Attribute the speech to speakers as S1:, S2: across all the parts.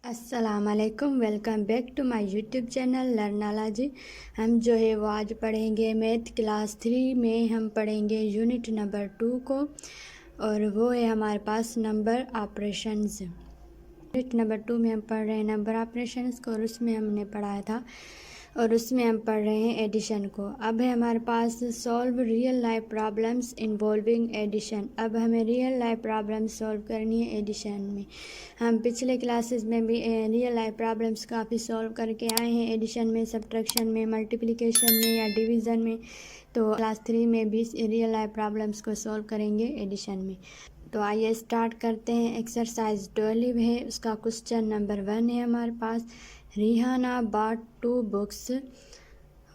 S1: अस्सलाम वालेकुम। Welcome back to my YouTube channel Learnalogy. हम जो है वो आज पढ़ेंगे मैथ क्लास 3 में हम पढ़ेंगे यूनिट नंबर 2 को, और वो है हमारे पास नंबर ऑपरेशंस। यूनिट नंबर 2 में हम पढ़ रहे हैं नंबर ऑपरेशंस को, और उसमें हमने पढ़ाया था और उसमें हम पढ़ रहे हैं एडिशन को। अब है हमारे पास solve real life problems involving addition. अब हमें रियल लाइफ प्रॉब्लम्स सॉल्व करनी है एडिशन में। हम पिछले क्लासेस में भी रियल लाइफ प्रॉब्लम्स काफ़ी सॉल्व करके आए हैं एडिशन में, सब्ट्रैक्शन में, मल्टीप्लिकेशन में या डिवीज़न में। तो क्लास 3 में भी रियल लाइफ प्रॉब्लम्स को सॉल्व करेंगे एडिशन में। तो आइए स्टार्ट करते हैं। एक्सरसाइज 12 है, उसका क्वेश्चन नंबर 1 है हमारे पास। Rihanna bought 2 books.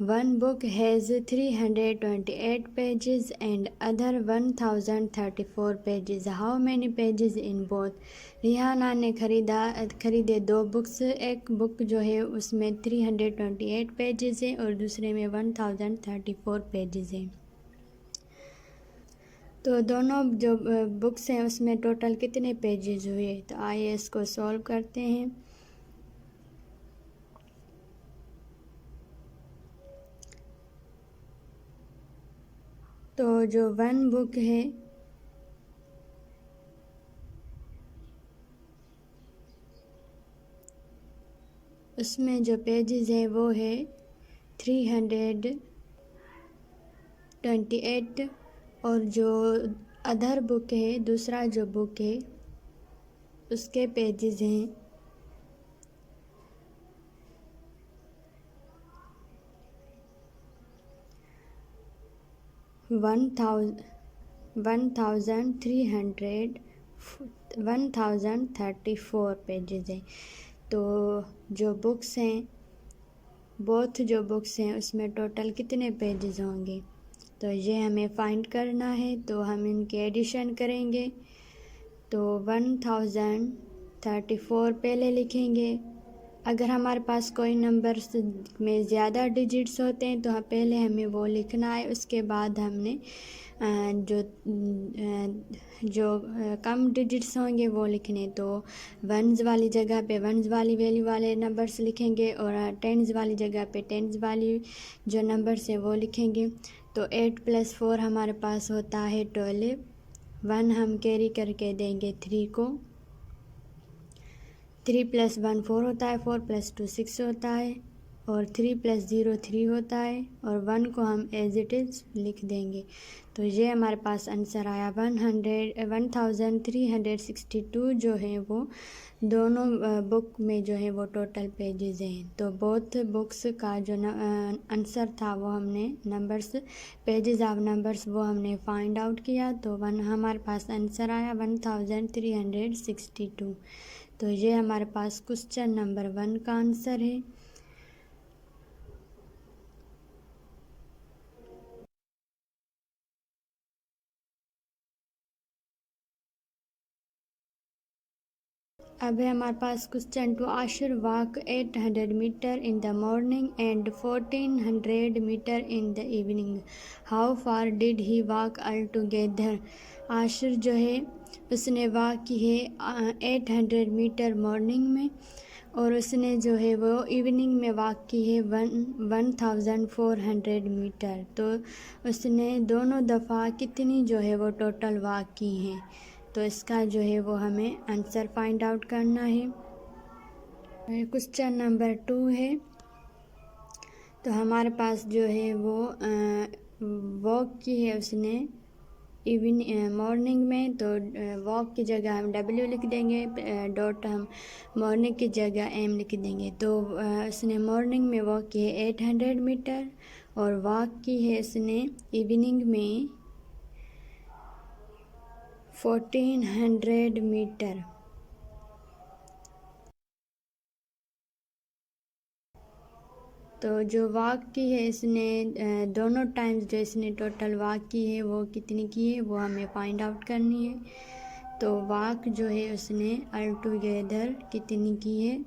S1: One book has 328 pages and other 1034 pages. How many pages in both? Rihanna ने खरीदे 2 बुक्स। एक बुक जो है उसमें 328 पेजेस है और दूसरे में 1034 पेजेस है। तो दोनों जो बुक्स हैं उसमें टोटल कितने पेजेस हुए? तो आइए इसको सॉल्व करते हैं। तो जो 1 बुक है उसमें जो पेजेस है वो है 328, और जो अदर बुक है, दूसरा जो बुक है उसके पेजेस हैं 1034 पेजेस हैं। तो जो बुक्स हैं, जो बुक्स हैं उसमें टोटल कितने पेजेस होंगे? तो ये हमें फाइंड करना है। तो हम इनके एडिशन करेंगे। तो 1034 पहले लिखेंगे। अगर हमारे पास कोई नंबर में ज़्यादा डिजिट्स होते हैं तो पहले हमें वो लिखना है, उसके बाद हमने जो कम डिजिट्स होंगे वो लिखने। तो वन्स वाली जगह पे वन्स वाली वैल्यू वाले नंबर्स लिखेंगे, और टेंस वाली जगह पे टेंस वाली जो नंबर्स है वो लिखेंगे। तो 8 + 4 हमारे पास होता है 12। 1 हम कैरी करके देंगे 3 को। 3 + 1 4 होता है, 4 + 2 6 होता है, और 3 + 0 3 होता है, और 1 को हम एज इट इज़ लिख देंगे। तो ये हमारे पास आंसर आया 1362 जो है वो दोनों बुक में जो है वो टोटल पेजेस हैं। तो बोथ बुक्स का जो आंसर था वो हमने नंबर्स, पेजेस ऑफ नंबर्स वो हमने फाइंड आउट किया। तो हमारे पास आंसर आया 1362। तो ये हमारे पास क्वेश्चन नंबर 1 का आंसर है। अब है हमारे पास question 2। Ashir walk 800 metre in the morning and 1400 metre in the evening. How far did he walk altogether? Ashir जो है उसने वॉक की है 800 मीटर मॉर्निंग में, और उसने जो है वो इवनिंग में वॉक की है 1400 मीटर। तो उसने दोनों दफ़ा कितनी जो है वो टोटल वॉक की हैं? तो इसका जो है वो हमें आंसर फाइंड आउट करना है। क्वेश्चन नंबर 2 है। तो हमारे पास जो है वो वॉक की है उसने मॉर्निंग में। तो वॉक की जगह हम W लिख देंगे, डॉट हम मॉर्निंग की जगह M लिख देंगे। तो उसने मॉर्निंग में वॉक की है 800 मीटर, और वॉक की है उसने इवनिंग में 1400 मीटर। तो जो वॉक की है इसने दोनों टाइम्स जो इसने टोटल वॉक की है वो कितनी की है वो हमें फाइंड आउट करनी है। तो वॉक जो है उसने ऑल टुगेदर कितनी की है?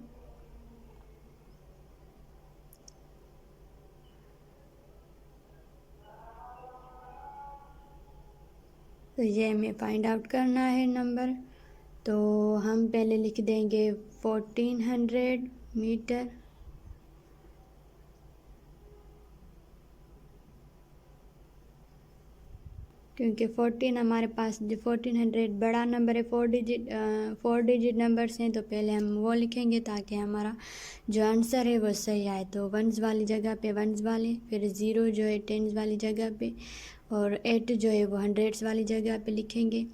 S1: तो ये हमें फाइंड आउट करना है नंबर। तो हम पहले लिख देंगे 1400 मीटर, क्योंकि 14 हमारे पास जो 1400 बड़ा नंबर है, 4 डिजिट नंबर्स हैं, तो पहले हम वो लिखेंगे ताकि हमारा जो आंसर है वो सही आए। तो वंस वाली जगह पे वंस वाले, फिर ज़ीरो जो है टेंस वाली जगह पे, और 8 जो है वो हंड्रेड्स वाली जगह पे लिखेंगे,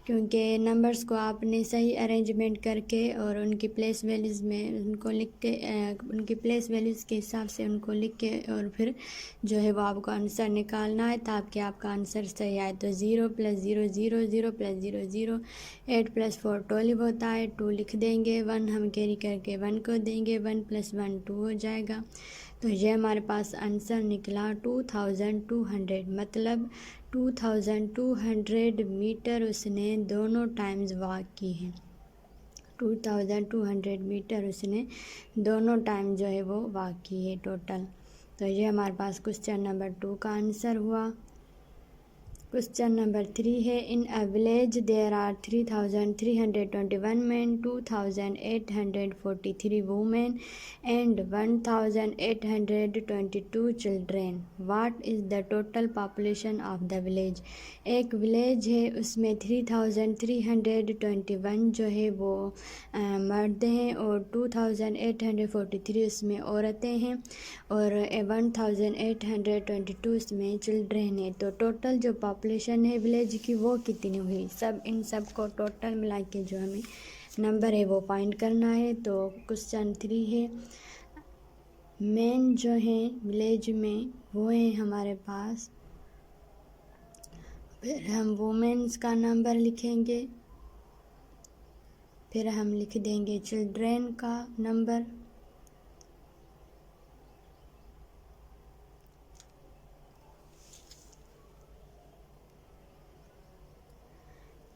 S1: क्योंकि नंबर्स को आपने सही अरेंजमेंट करके और उनकी प्लेस वैल्यूज़ में उनको लिख के उनकी प्लेस वैल्यूज़ के हिसाब से उनको लिख के और फिर जो है वो आपको आंसर निकालना है ताकि आपका आंसर सही आए। तो 0 + 0 0 0 + 0 0, 8 + 4 12 होता है, 2 लिख देंगे, 1 हम कैरी करके 1 को देंगे, 1 + 1 2 हो जाएगा। तो ये हमारे पास आंसर निकला 2200, मतलब 2200 मीटर उसने दोनों टाइम्स वॉक की है। 2200 मीटर उसने दोनों टाइम जो है वो वॉक की है टोटल। तो ये हमारे पास क्वेश्चन नंबर 2 का आंसर हुआ। क्वेश्चन नंबर 3 है, in a village there are 3321 men, 2843 women and 1822 children. What is the total population of the village. एक विलेज है, उसमें 3321 जो है वो मर्द हैं और 2843 उसमें औरतें हैं और 1822 उसमें चिल्ड्रेन है। तो टोटल जो पॉपुलेशन है विलेज की वो कितनी हुई, सब इन सब को टोटल मिला के जो हमें नंबर है वो फाइंड करना है। तो क्वेश्चन 3 है, मेन जो है विलेज में वो है हमारे पास, फिर हम वुमेन्स का नंबर लिखेंगे, फिर हम लिख देंगे चिल्ड्रेन का नंबर,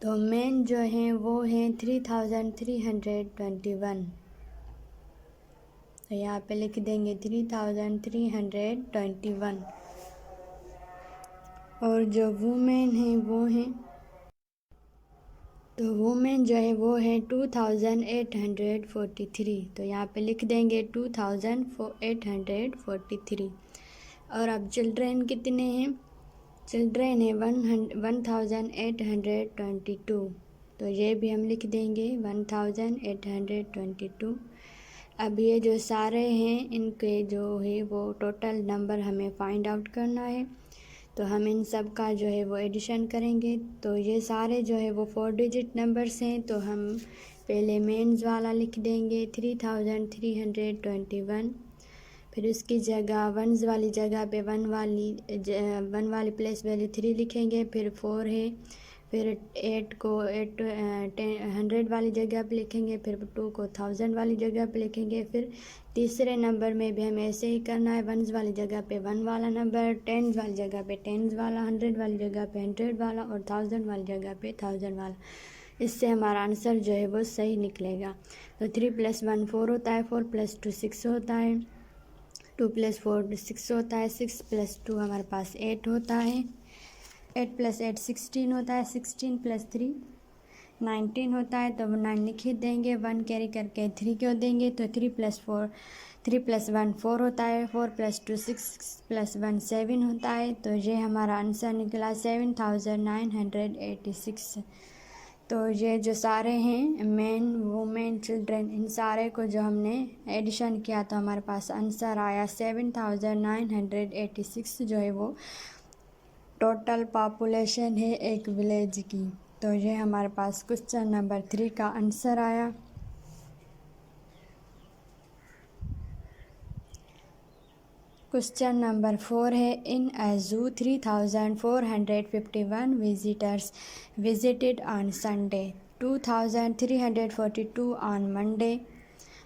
S1: तो मेन जो हैं वो हैं 3321, तो यहाँ पे लिख देंगे 3321, और जो वुमेन हैं वो हैं, तो वुमेन जो है वो है 2843, तो यहाँ पे लिख देंगे 2843। और अब चिल्ड्रेन कितने हैं, चिल्ड्रेन है 1822, तो ये भी हम लिख देंगे 1822। अब ये जो सारे हैं इनके जो है वो टोटल नंबर हमें फाइंड आउट करना है, तो हम इन सब का जो है वो एडिशन करेंगे। तो ये सारे जो है वो 4 डिजिट नंबर्स हैं, तो हम पहले मेंस वाला लिख देंगे 3321, फिर उसकी जगह वंस वाली जगह पे वन वाली प्लेस वैल्यू 3 लिखेंगे, फिर 4 है, फिर 8 को 100 वाली जगह पे लिखेंगे, फिर 2 को 1000 वाली जगह पे लिखेंगे, फिर तीसरे नंबर में भी हमें ऐसे ही करना है, वंस वाली जगह पे 1 वाला नंबर, टेंस वाली जगह पे टेंस वाला, 100 वाली जगह पे 100 वाला और 1000 वाली जगह पे 1000 वाला। इससे हमारा आंसर जो है वो सही निकलेगा। तो 3 + 1 4 होता है, 4 + 2 6 होता है, 2 + 4 6 होता है, 6 + 2 हमारे पास 8 होता है, 8 + 8 16 होता है, 16 + 3 19 होता है, तो 9 लिख देंगे, 1 कैरी करके 3 क्यों देंगे, तो 3 + 1 4 होता है, 4 + 2 6 + 1 7 होता है, तो ये हमारा आंसर निकला 7986। तो ये जो सारे हैं मेन वुमेन चिल्ड्रन, इन सारे को जो हमने एडिशन किया तो हमारे पास आंसर आया 7986 जो है वो टोटल पॉपुलेशन है एक विलेज की। तो ये हमारे पास क्वेश्चन नंबर 3 का आंसर आया। क्वेश्चन नंबर 4 है, in a zoo 3451 visitors visited on Sunday, 2342 on Monday.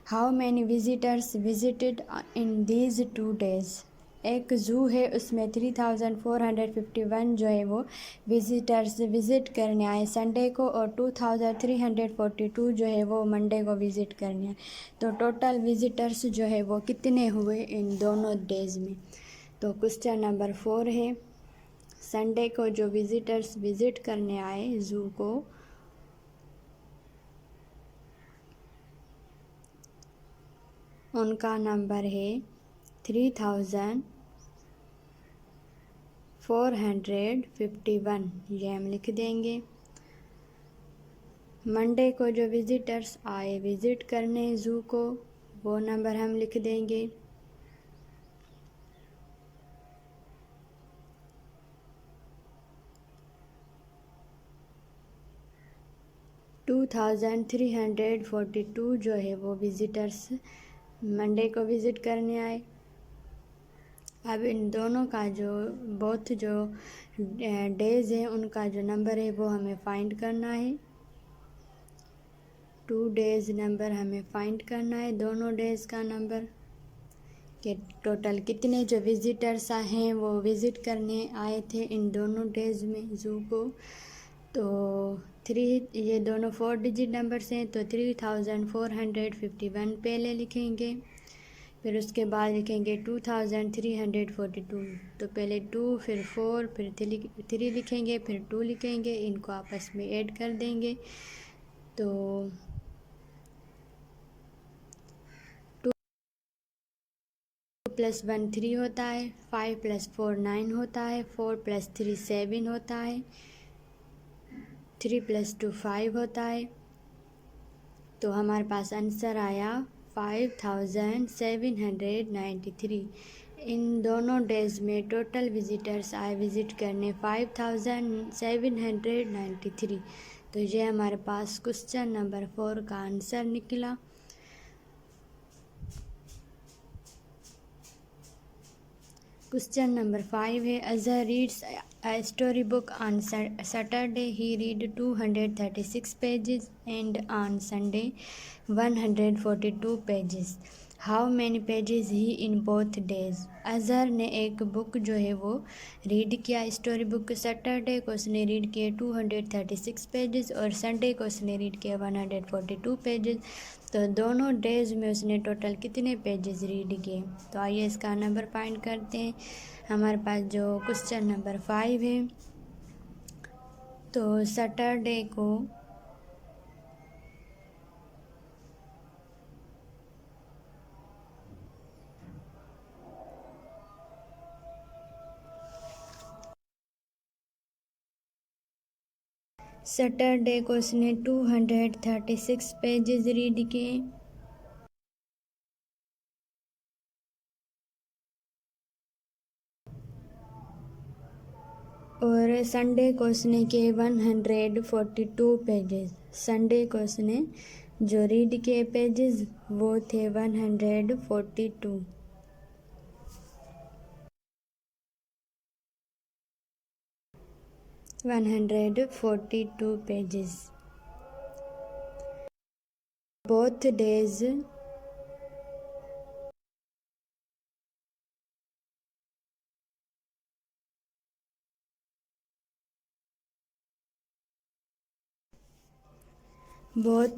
S1: How many visitors visited in these 2 days? एक ज़ू है उसमें 3451 जो है वो विज़िटर्स विज़िट करने आए संडे को, और 2342 जो है वो मंडे को विज़िट करने आए। तो टोटल विज़िटर्स जो है वो कितने हुए इन दोनों डेज़ में। तो क्वेश्चन नंबर 4 है, संडे को जो विज़िटर्स विज़िट करने आए ज़ू को, उनका नंबर है 3451, ये हम लिख देंगे। मंडे को जो विज़िटर्स आए विज़िट करने ज़ू को, वो नंबर हम लिख देंगे। टू 2342 जो है वो विज़िटर्स मंडे को विज़िट करने आए। अब इन दोनों का जो बोथ जो डेज़ हैं उनका जो नंबर है वो हमें फाइंड करना है। 2 डेज़ नंबर हमें फाइंड करना है, दोनों डेज़ का नंबर कि टोटल कितने जो विज़िटर्स हैं वो विज़िट करने आए थे इन दोनों डेज़ में ज़ू को। तो 3 ये दोनों 4 डिजिट नंबर्स हैं, तो 3451 पहले लिखेंगे, फिर उसके बाद लिखेंगे 2342। तो पहले 2 फिर 4 फिर 3 लिखेंगे, फिर 2 लिखेंगे, इनको आपस में ऐड कर देंगे। तो 2 + 1 3 होता है, 5 + 4 9 होता है, 4 + 3 7 होता है, 3 + 2 5 होता है। तो हमारे पास आंसर आया 5793। इन दोनों डेज़ में टोटल विज़िटर्स आए विज़िट करने 5793। तो ये हमारे पास क्वेश्चन नंबर 4 का आंसर निकला। क्वेश्चन नंबर 5 है, Azhar reads a storybook on Saturday. He read 236 pages and on Sunday 142 pages. How many pages he in both days? Azhar ने एक बुक जो है वो रीड किया, स्टोरी बुक। सैटरडे को उसने रीड किए 236 पेजेस और संडे को उसने रीड किया 142 पेजेस। तो दोनों डेज़ में उसने टोटल कितने पेजेस रीड किए? तो आइए इसका नंबर फाइंड करते हैं। हमारे पास जो क्वेश्चन नंबर 5 है, तो सैटरडे को उसने 236 पेजेस रीड किए और संडे को उसने किए 142 पेजेस। संडे को उसने जो रीड किए पेजेस वो थे 142। पेजेस। बोथ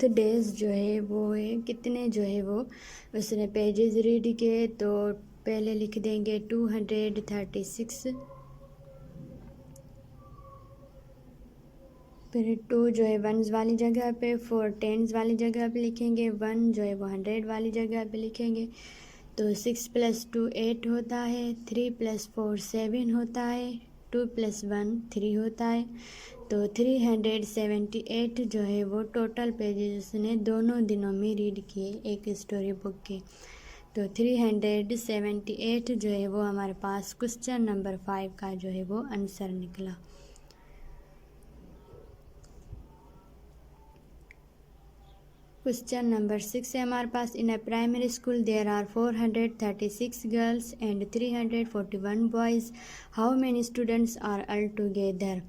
S1: डेज जो है वो है कितने जो है वो उसने पेजेस रीड किए। तो पहले लिख देंगे 236, फिर 2 जो है वन्स वाली जगह पे, 4 टेंस वाली जगह पे लिखेंगे, 1 जो है वो 100 वाली जगह पे लिखेंगे। तो 6 + 2 8 होता है, 3 + 4 7 होता है, 2 + 1 3 होता है। तो 378 जो है वो टोटल पेजेस उसने दोनों दिनों में रीड किए एक स्टोरी बुक के। तो 378 जो है वो हमारे पास क्वेश्चन नंबर 5 का जो है वो आंसर निकला। क्वेश्चन नंबर 6 है हमारे पास, in a primary school there are 436 girls and 341 boys, how many students are altogether.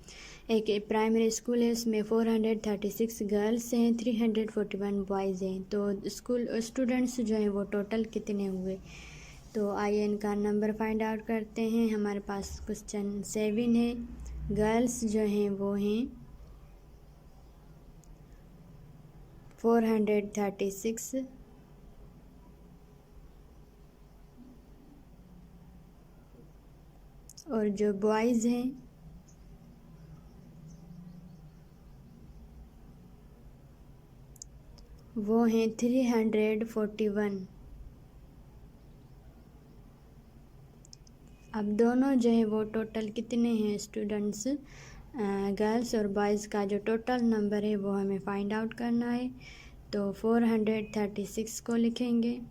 S1: एक प्राइमरी स्कूल है, उसमें 436 गर्ल्स हैं, 341 बॉयज़ हैं। तो स्कूल स्टूडेंट्स जो हैं वो टोटल कितने हुए? तो आइए इनका नंबर फाइंड आउट करते हैं। हमारे पास क्वेश्चन 7 है, गर्ल्स जो हैं वो हैं 436 और जो बॉयज़ हैं वो हैं 341। अब दोनों जो है वो टोटल कितने हैं स्टूडेंट्स, गर्ल्स और बॉयज़ का जो टोटल नंबर है वो हमें फाइंड आउट करना है। तो 436 को लिखेंगे,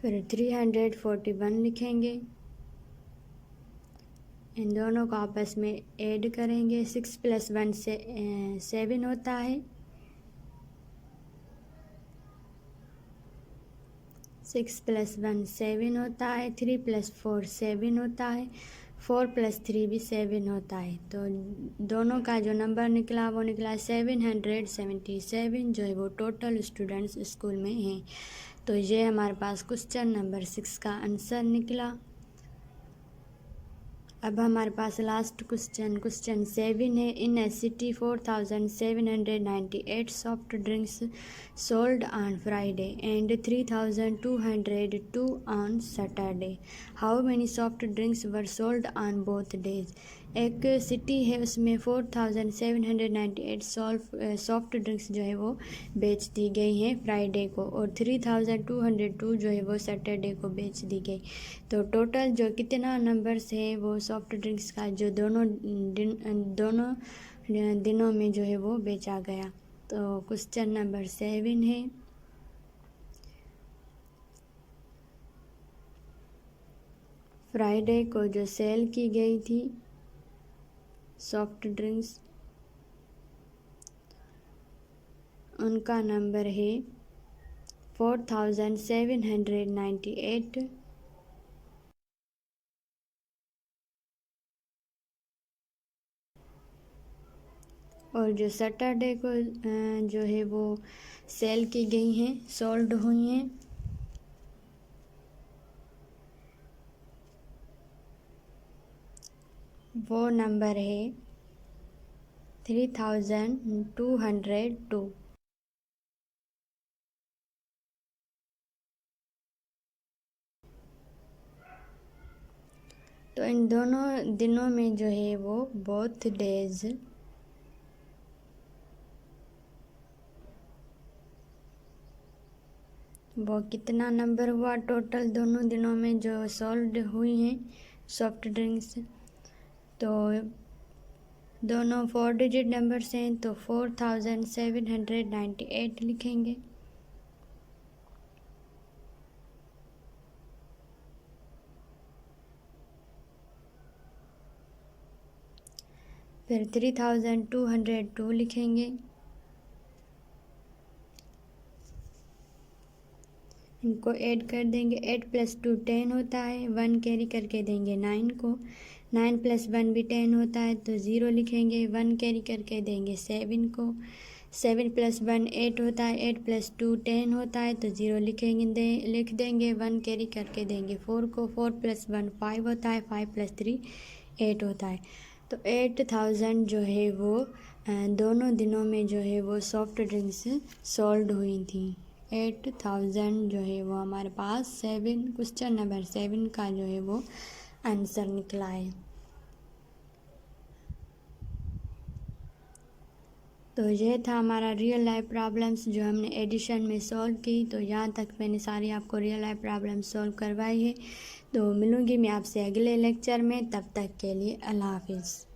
S1: फिर 341 लिखेंगे, इन दोनों को आपस में ऐड करेंगे। 6 + 1 से 7 होता है, 6 + 1 7 होता है, 3 + 4 7 होता है, 4 + 3 भी 7 होता है। तो दोनों का जो नंबर निकला वो निकला 777, जो है वो टोटल स्टूडेंट्स स्कूल में हैं। तो ये हमारे पास क्वेश्चन नंबर 6 का आंसर निकला। अब हमारे पास लास्ट क्वेश्चन 7 है। In a city 4798 soft drinks sold on Friday and 3202 on Saturday. How many soft drinks were sold on both days. एक सिटी है, उसमें 4798 सॉफ्ट ड्रिंक्स जो है वो बेच दी गई हैं फ्राइडे को, और 3202 जो है वो सैटरडे को बेच दी गई। तो टोटल जो कितना नंबर्स है वो सॉफ्ट ड्रिंक्स का जो दोनों दिनों में जो है वो बेचा गया। तो क्वेश्चन नंबर 7 है। फ्राइडे को जो सेल की गई थी सॉफ्ट ड्रिंक्स, उनका नंबर है 4798। और जो सैटरडे को जो है वो सेल की गई हैं, सोल्ड हुई हैं, वो नंबर है 3202। तो इन दोनों दिनों में जो है वो बोथ डेज वो कितना नंबर हुआ टोटल दोनों दिनों में जो सोल्ड हुई हैं सॉफ्ट ड्रिंक्स। तो दोनों 4 डिजिट नंबर्स हैं, तो 4798 लिखेंगे। फिर 3202 लिखेंगे, इनको ऐड कर देंगे। 8 + 2 10 होता है, 1 कैरी करके देंगे 9 को। 9 + 1 भी 10 होता है, तो 0 लिखेंगे। 1 कैरी करके देंगे 7 को। 7 + 1 8 होता है, 8 + 2 10 होता है, तो 0 लिख देंगे। 1 कैरी करके देंगे 4 को। 4 + 1 5 होता है, 5 + 3 8 होता है। तो 8000 जो है वो दोनों दिनों में जो है वो सॉफ्ट ड्रिंक्स सोल्ड हुई थी। 8000 जो है वो हमारे पास क्वेश्चन नंबर 7 का जो है वो आंसर निकला है। तो ये था हमारा रियल लाइफ प्रॉब्लम्स जो हमने एडिशन में सॉल्व की। तो यहाँ तक मैंने सारी आपको रियल लाइफ प्रॉब्लम्स सॉल्व करवाई है। तो मिलूँगी मैं आपसे अगले लेक्चर में, तब तक के लिए अल्लाह हाफिज़।